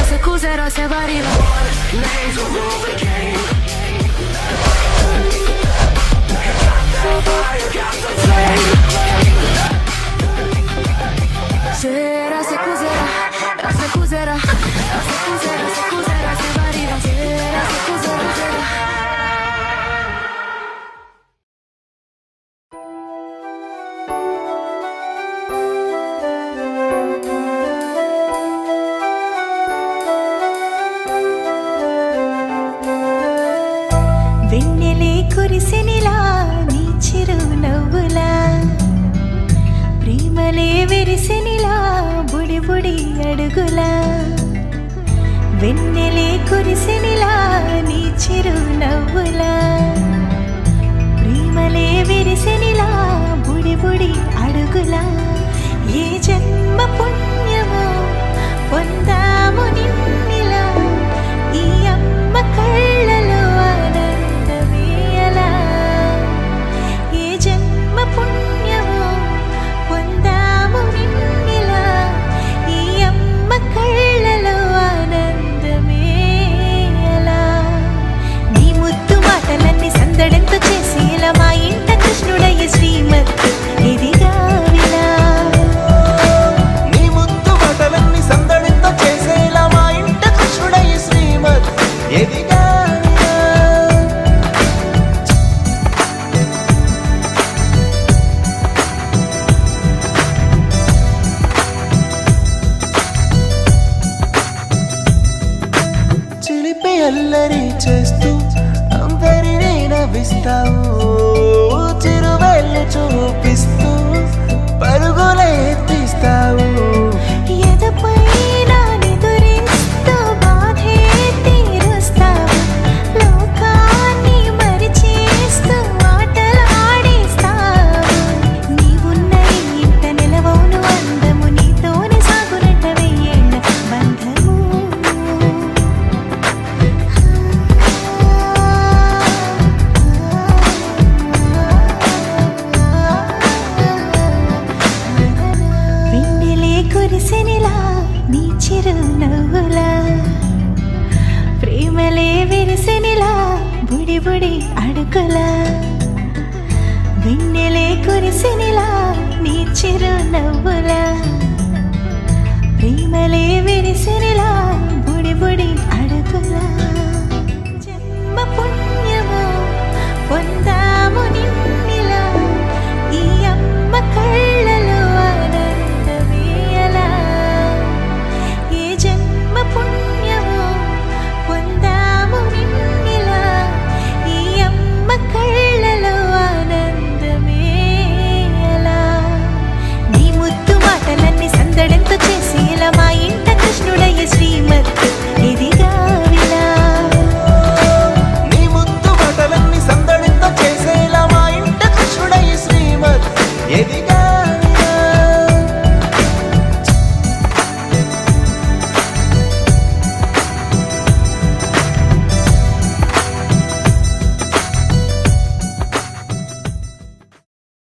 S'accuserà se vari names will rule the game. Got the fire, got the flame. Sera s'accuserà se vari sera s'accuserà. వెన్నెలే కురిసినిలా నీ చిరు నవ్వులా ప్రేమలే విరిసినిలా బుడి బుడి అడుగులా వెన్నెలే కురిసినిలా నీ చిరు నవ్వులా ప్రేమలే విరిసినిలా బుడి బుడి అడుగులా ఏ జన్మ పుణ్యమో పొందాము నిన్నిలా ఈ అమ్మ కళ్ళలో పుణ్యమో పొందాము నిన్నిలా ఈ అమ్మ కళ్ళలో ఆనందమే అలా నీ ముద్దు మాటలన్నీ సందడంతో చేసి ఇలా మా ఇంట కృష్ణుడయ్య శ్రీమత్ ఎదిగా విలా నీ ముద్దు మాటలన్నీ సందడంతో చేసేలా మా ఇంట కృష్ణుడయ్య శ్రీమత్ ఎదిగా అల్లరి చేస్తూ అందరినీ నవ్విస్తావు చిరువేళ్ళు చూపిస్తూ పరుగులే ఎత్తిస్తావు ఎదపై నానెదురిస్తూ బాధే తీరుస్తావు లోకాన్ని మరిచేస్తూ ఆటలు ఆడిస్తావు నీవున్న ఇంట నిలవవును అందము నీతోనే సాగునట్ట వెయ్యేళ్ళ బంధము కురిసినిలా నీ చిరు నవ్వులా ప్రేమలే విరిసినిలా బుడి బుడి అడుగులా వెన్నెలే కురిసినిలా నీ చిరు నవ్వులా ప్రేమలే విరిసినిలా బుడి బుడి